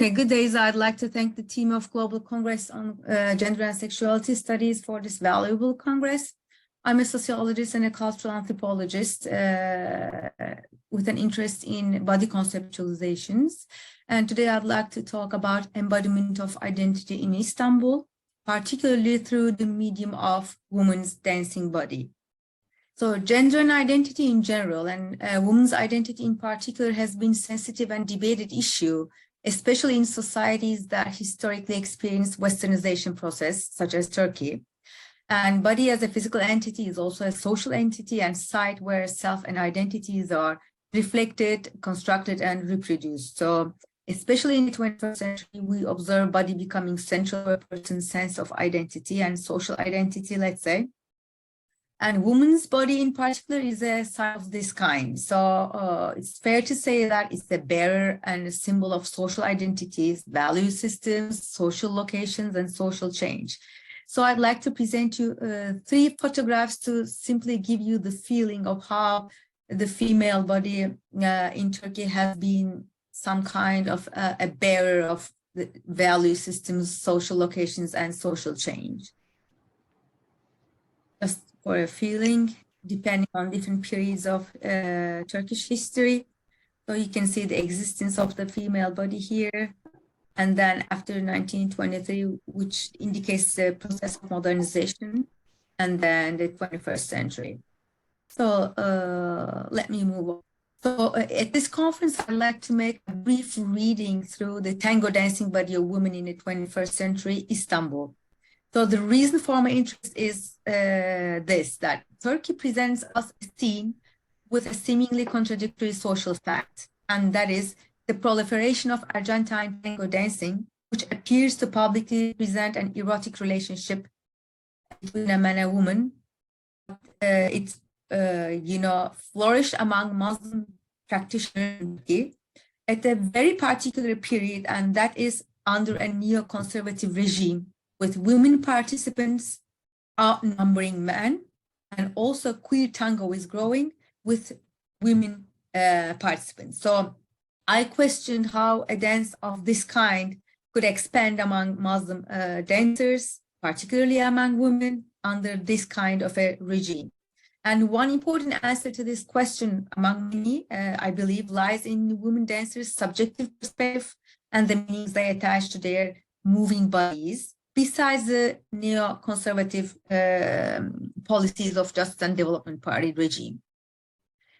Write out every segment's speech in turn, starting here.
Okay, good days. I'd like to thank the team of Global Congress on Gender and Sexuality Studies for this valuable Congress. I'm a sociologist and a cultural anthropologist with an interest in body conceptualizations. And today I'd like to talk about embodiment of identity in Istanbul, particularly through the medium of women's dancing body. So gender and identity in general, and women's identity in particular, has been sensitive and debated issue, especially in societies that historically experienced westernization process, such as Turkey. And body as a physical entity is also a social entity and site where self and identities are reflected, constructed, and reproduced. So especially in the 21st century, we observe body becoming central to a person's sense of identity and social identity, let's say. And women's body in particular is a sign of this kind. So it's fair to say that it's a bearer and a symbol of social identities, value systems, social locations, and social change. So I'd like to present you 3 photographs to simply give you the feeling of how the female body in Turkey has been some kind of a bearer of the value systems, social locations, and social change. Just for a feeling, depending on different periods of Turkish history. So you can see the existence of the female body here. And then after 1923, which indicates the process of modernization, and then the 21st century. So let me move on. So at this conference, I'd like to make a brief reading through the tango dancing body of women in the 21st century, Istanbul. So the reason for my interest is that Turkey presents us a scene with a seemingly contradictory social fact, and that is the proliferation of Argentine tango dancing, which appears to publicly present an erotic relationship between a man and a woman. It's flourished among Muslim practitioners at a very particular period, and that is under a neoconservative regime, with women participants outnumbering men, and also queer tango is growing with women participants. So I questioned how a dance of this kind could expand among Muslim dancers, particularly among women, under this kind of a regime. And one important answer to this question among many, I believe, lies in women dancers' subjective perspective and the meanings they attach to their moving bodies, besides the neoconservative policies of Justice and Development Party regime.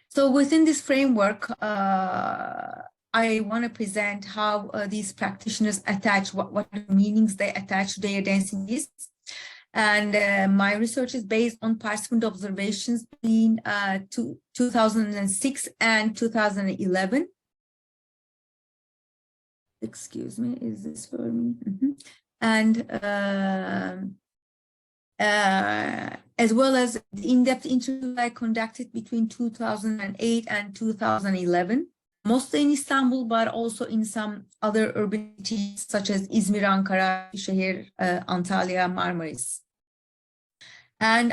So within this framework, I want to present how these practitioners attach, what meanings they attach to their dancing is. And my research is based on participant observations between 2006 and 2011. Excuse me, is this for me? And as well as the in-depth interview I conducted between 2008 and 2011, mostly in Istanbul, but also in some other urban cities such as Izmir, Ankara, Şehir, Antalya, Marmaris. And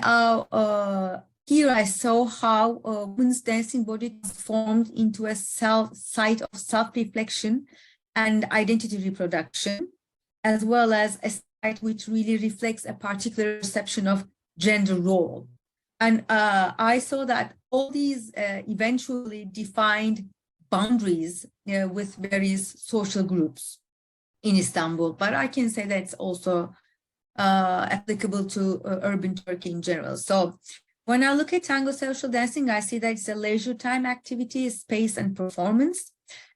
here I saw how women's dancing body transformed into a site of self-reflection and identity reproduction, as well as a site which really reflects a particular perception of gender role. And I saw that all these eventually defined boundaries with various social groups in Istanbul, but I can say that it's also applicable to urban Turkey in general. So when I look at tango social dancing, I see that it's a leisure time activity, space, and performance.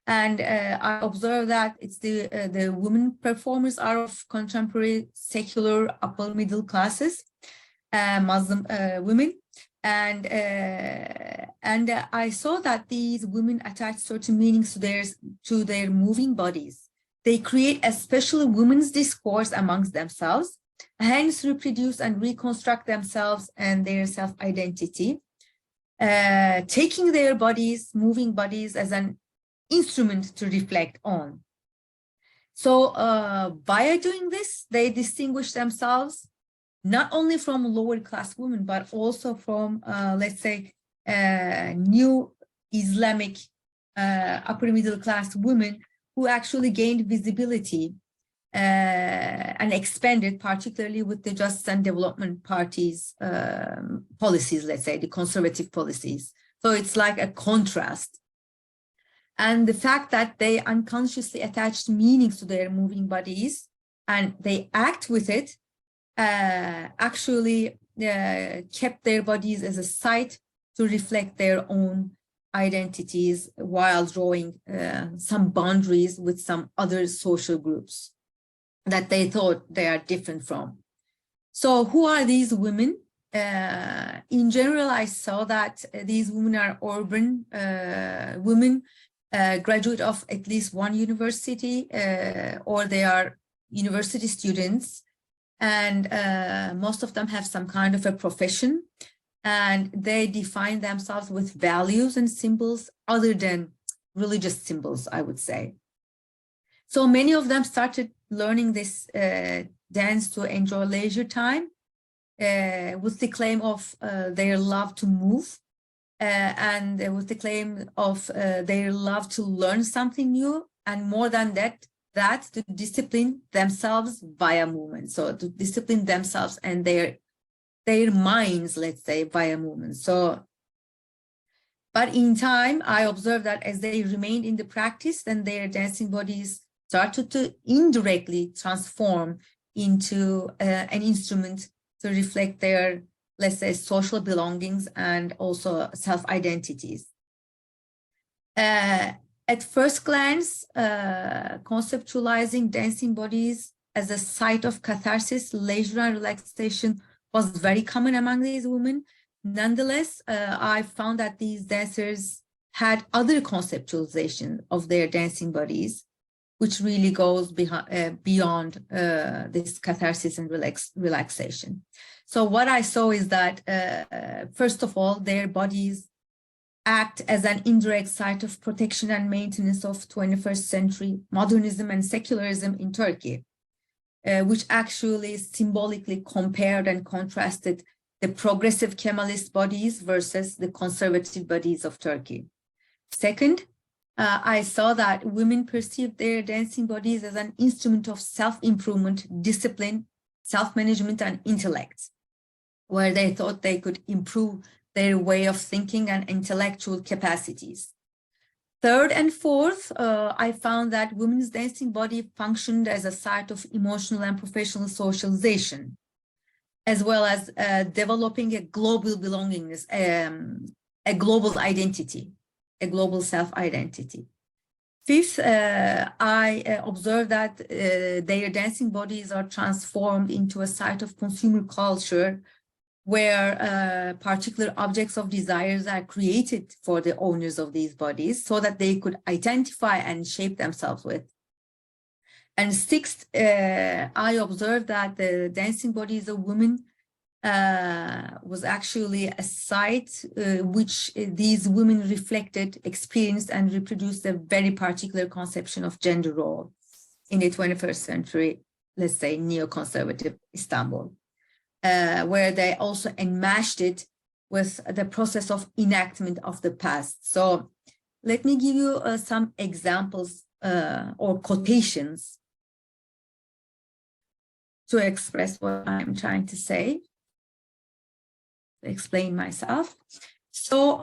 And I observe that it's the women performers are of contemporary secular upper middle classes, Muslim women. And I saw that these women attach certain meanings to their moving bodies. They create a special women's discourse amongst themselves, hence reproduce and reconstruct themselves and their self-identity, taking their bodies, moving bodies, as an instrument to reflect on. So by doing this, they distinguish themselves not only from lower class women, but also from, let's say, new Islamic upper middle class women who actually gained visibility and expanded, particularly with the Justice and Development Party's policies, let's say, the conservative policies. So it's like a contrast. And the fact that they unconsciously attached meanings to their moving bodies and they act with it, actually kept their bodies as a site to reflect their own identities while drawing some boundaries with some other social groups that they thought they are different from. So who are these women? In general, I saw that these women are urban women, graduate of at least one university, or they are university students, and most of them have some kind of a profession, and they define themselves with values and symbols other than religious symbols, I would say. So many of them started learning this dance to enjoy leisure time with the claim of their love to move and with the claim of their love to learn something new, and more than that, to discipline themselves via movement. So to discipline themselves and their minds, let's say, via movement. So, but in time, I observed that as they remained in the practice, then their dancing bodies started to indirectly transform into an instrument to reflect their, let's say, social belongings and also self-identities. At first glance, conceptualizing dancing bodies as a site of catharsis, leisure, and relaxation was very common among these women. Nonetheless, I found that these dancers had other conceptualization of their dancing bodies, which really goes beyond this catharsis and relaxation. So what I saw is that, first of all, their bodies act as an indirect site of protection and maintenance of 21st century modernism and secularism in Turkey, which actually symbolically compared and contrasted the progressive Kemalist bodies versus the conservative bodies of Turkey. Second, I saw that women perceived their dancing bodies as an instrument of self-improvement, discipline, self-management, and intellect, where they thought they could improve their way of thinking and intellectual capacities. Third and fourth, I found that women's dancing body functioned as a site of emotional and professional socialization, as well as developing a global belongingness, a global identity, a global self-identity. Fifth, I observed that their dancing bodies are transformed into a site of consumer culture where particular objects of desires are created for the owners of these bodies so that they could identify and shape themselves with. And sixth, I observed that the dancing bodies of women was actually a site which these women reflected, experienced, and reproduced a very particular conception of gender role in the 21st century, let's say, neoconservative Istanbul, where they also enmeshed it with the process of enactment of the past. So let me give you some examples or quotations to express what I'm trying to say, to explain myself. So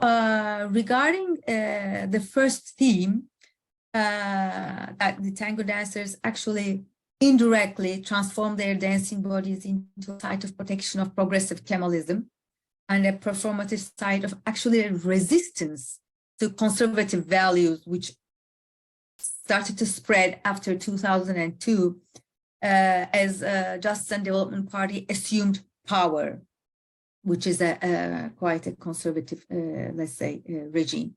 regarding the first theme, that the tango dancers actually indirectly transform their dancing bodies into a site of protection of progressive Kemalism and a performative site of actually resistance to conservative values, which started to spread after 2002 as Justice and Development Party assumed power, which is quite a conservative, let's say, regime.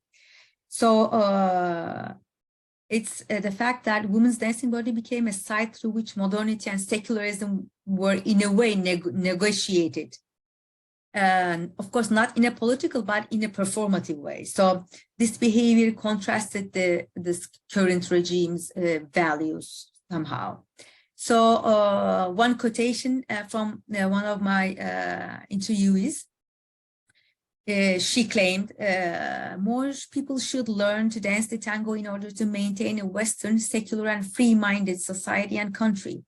So it's the fact that women's dancing body became a site through which modernity and secularism were in a way negotiated. And of course, not in a political, but in a performative way. So this behavior contrasted this current regime's values somehow. So one quotation from one of my interviewees, she claimed more people should learn to dance the tango in order to maintain a Western, secular, and free-minded society and country.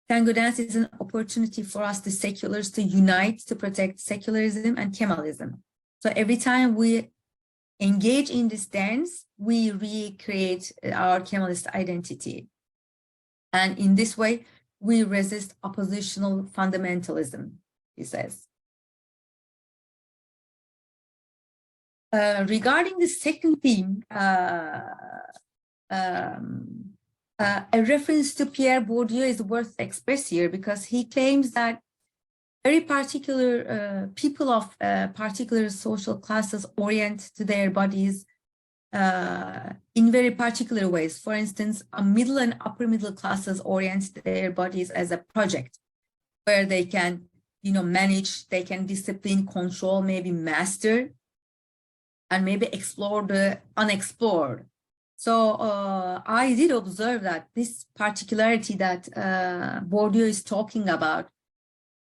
Tango dance is an opportunity for us, the seculars, to unite to protect secularism and Kemalism. So every time we engage in this dance, we recreate our Kemalist identity. And in this way, we resist oppositional fundamentalism, he says. Regarding the second theme, a reference to Pierre Bourdieu is worth express here, because he claims that very particular people of particular social classes orient to their bodies in very particular ways. For instance, a middle and upper middle classes orient their bodies as a project where they can, manage, they can discipline, control, maybe master, and maybe explore the unexplored. So I did observe that this particularity that Bourdieu is talking about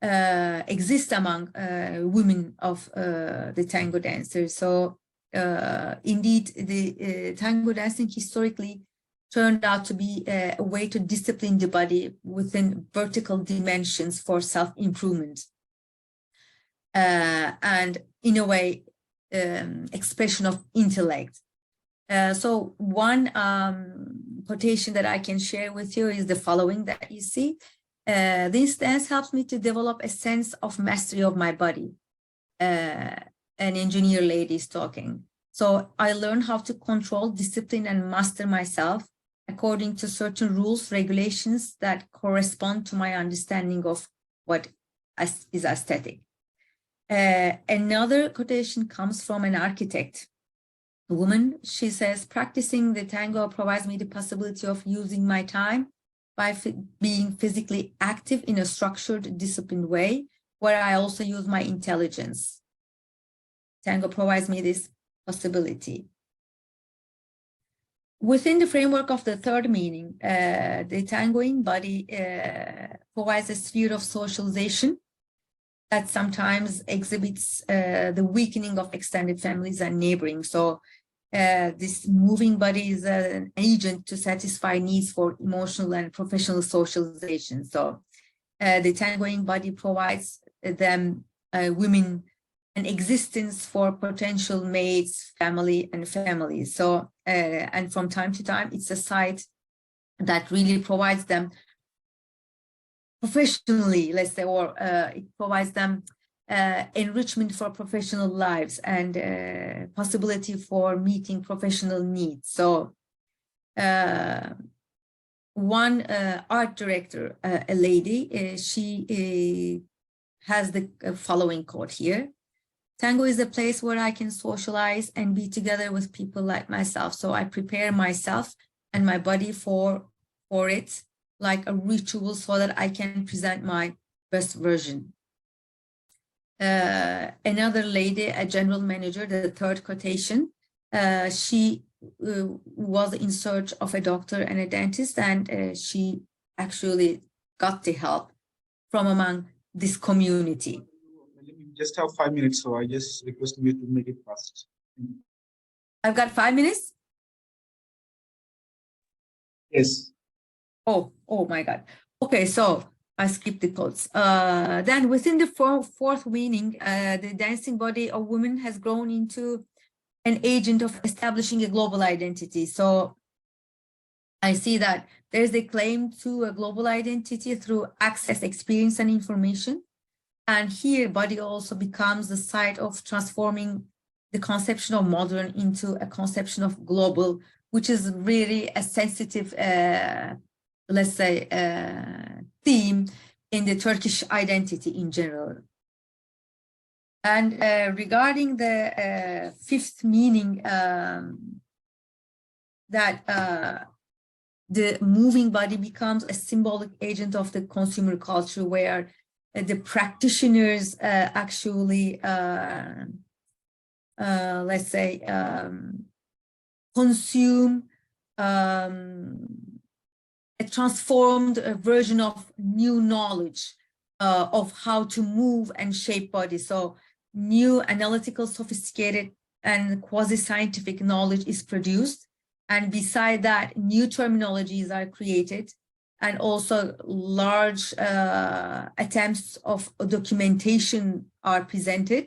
exists among women of the tango dancers. So indeed, the tango dancing historically turned out to be a way to discipline the body within vertical dimensions for self-improvement. And in a way, expression of intellect. So one quotation that I can share with you is the following that you see. This dance helps me to develop a sense of mastery of my body. An engineer lady is talking. So I learn how to control, discipline, and master myself according to certain rules, regulations that correspond to my understanding of what is aesthetic. Another quotation comes from an architect, a woman. She says, practicing the tango provides me the possibility of using my time by being physically active in a structured, disciplined way, where I also use my intelligence. Tango provides me this possibility. Within the framework of the third meaning, the tangoing body provides a sphere of socialization that sometimes exhibits the weakening of extended families and neighboring. So this moving body is an agent to satisfy needs for emotional and professional socialization. So the tangoing body provides them, women, an existence for potential mates, family, and families. So, and from time to time, it's a site that really provides them professionally, let's say, or it provides them enrichment for professional lives and possibility for meeting professional needs. So one art director, a lady, she has the following quote here. Tango is a place where I can socialize and be together with people like myself. So I prepare myself and my body for it like a ritual so that I can present my best version. Another lady, a general manager, the third quotation, she was in search of a doctor and a dentist, and she actually got the help from among this community. We just have 5 minutes, so I just request you to make it fast. I've got 5 minutes? Yes. Oh my God. Okay, so I skipped the quotes. Then within the fourth meaning, the dancing body of women has grown into an agent of establishing a global identity. So I see that there's a claim to a global identity through access, experience, and information. And here, body also becomes the site of transforming the conception of modern into a conception of global, which is really a sensitive, let's say, theme in the Turkish identity in general. And regarding the fifth meaning, that the moving body becomes a symbolic agent of the consumer culture, where the practitioners actually, let's say, consume a transformed version of new knowledge of how to move and shape body. So new analytical, sophisticated, and quasi-scientific knowledge is produced. And beside that, new terminologies are created, and also large attempts of documentation are presented.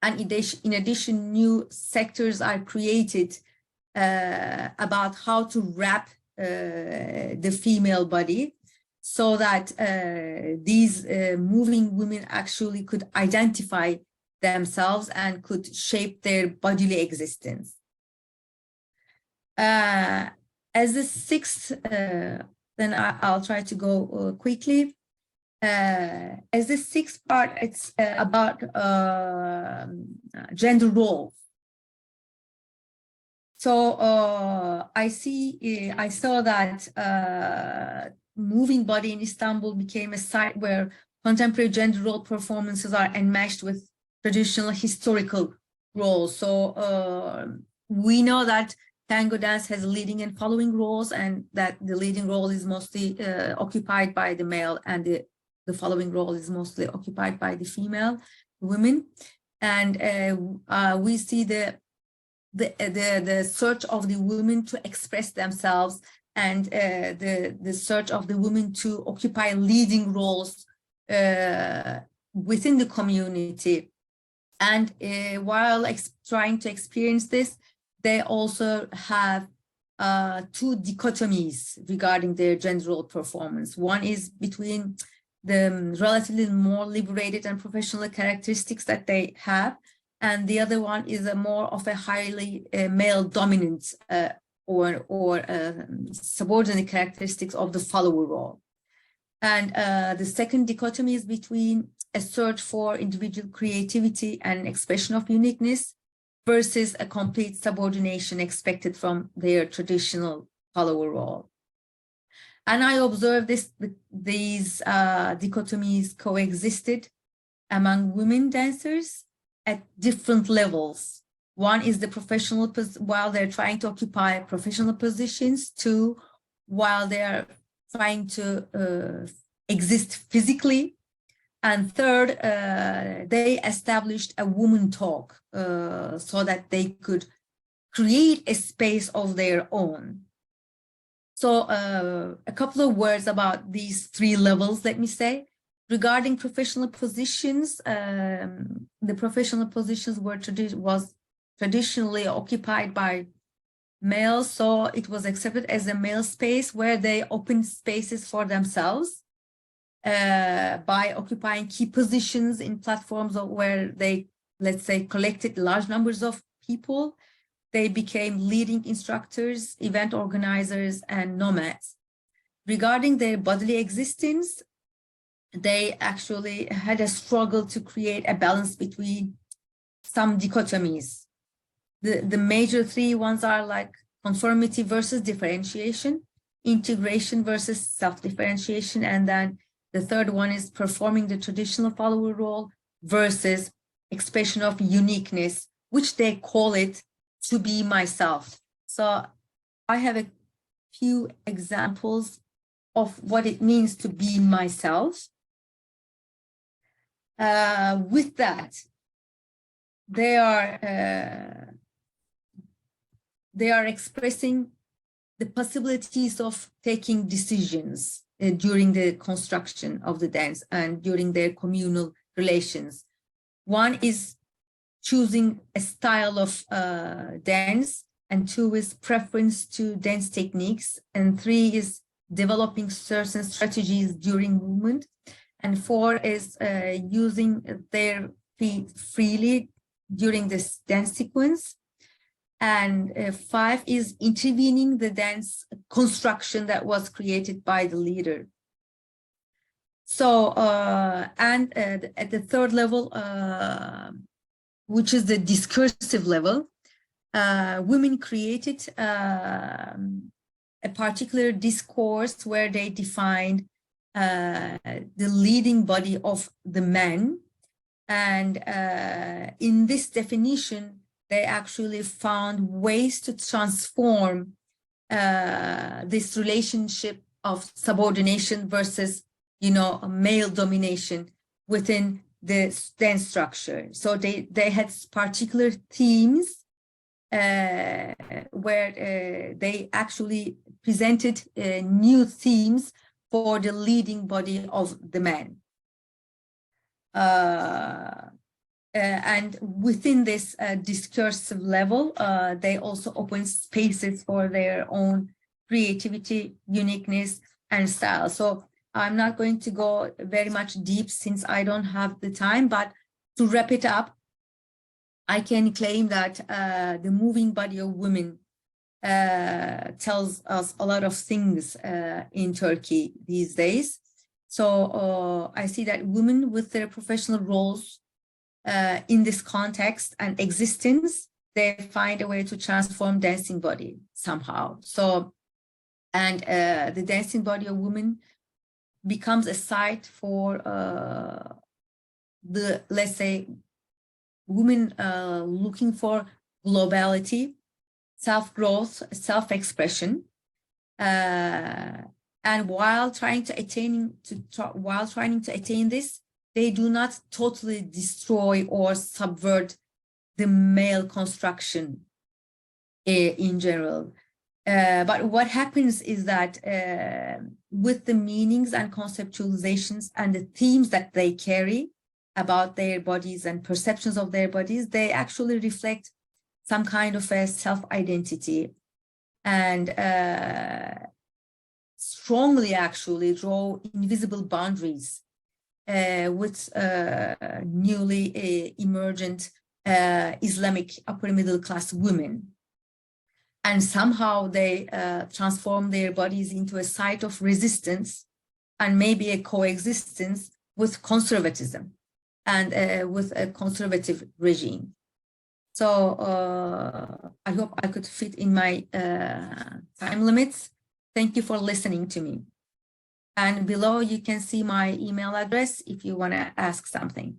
And in addition, new sectors are created about how to wrap the female body, so that these moving women actually could identify themselves and could shape their bodily existence. As the sixth, then I'll try to go quickly. As the sixth part, it's about gender roles. So I saw that moving body in Istanbul became a site where contemporary gender role performances are enmeshed with traditional historical roles. So we know that tango dance has leading and following roles, and that the leading role is mostly occupied by the male, and the following role is mostly occupied by the female women. And we see the search of the women to express themselves, and the search of the women to occupy leading roles within the community. And while trying to experience this, they also have two dichotomies regarding their gender role performance. One is between the relatively more liberated and professional characteristics that they have, and the other one is a more of a highly male dominant or subordinate characteristics of the follower role. And the second dichotomy is between a search for individual creativity and expression of uniqueness versus a complete subordination expected from their traditional follower role. And I observed these dichotomies coexisted among women dancers at different levels. One is the professional, while they're trying to occupy professional positions. Two, while they're trying to exist physically. And third, they established a woman talk so that they could create a space of their own. So a couple of words about these three levels, let me say. Regarding professional positions, the professional positions was traditionally occupied by males, so it was accepted as a male space where they opened spaces for themselves by occupying key positions in platforms where they, let's say, collected large numbers of people. They became leading instructors, event organizers, and nomads. Regarding their bodily existence, they actually had a struggle to create a balance between some dichotomies. The major three ones are like conformity versus differentiation, integration versus self-differentiation, and then the third one is performing the traditional follower role versus expression of uniqueness, which they call it to be myself. So I have a few examples of what it means to be myself. With that, they are expressing the possibilities of taking decisions during the construction of the dance and during their communal relations. One is choosing a style of dance, and two is preference to dance techniques, and three is developing certain strategies during movement, and four is using their feet freely during this dance sequence, and five is intervening the dance construction that was created by the leader. So, and at the third level, which is the discursive level, women created a particular discourse where they defined the leading body of the men. And in this definition, they actually found ways to transform this relationship of subordination versus, male domination within the dance structure. So they had particular themes where they actually presented new themes for the leading body of the man. And within this discursive level, they also open spaces for their own creativity, uniqueness, and style. So I'm not going to go very much deep since I don't have the time, but to wrap it up, I can claim that the moving body of women tells us a lot of things in Turkey these days. So I see that women with their professional roles in this context and existence, they find a way to transform dancing body somehow. So, and the dancing body of women becomes a site for the, let's say, women looking for globality, self-growth, self-expression, and while trying to attain this, they do not totally destroy or subvert the male construction in general. But what happens is that with the meanings and conceptualizations and the themes that they carry about their bodies and perceptions of their bodies, they actually reflect some kind of a self-identity and strongly actually draw invisible boundaries with newly emergent Islamic upper middle class women. And somehow they transform their bodies into a site of resistance and maybe a coexistence with conservatism and with a conservative regime. So I hope I could fit in my time limits. Thank you for listening to me. And below you can see my email address if you want to ask something.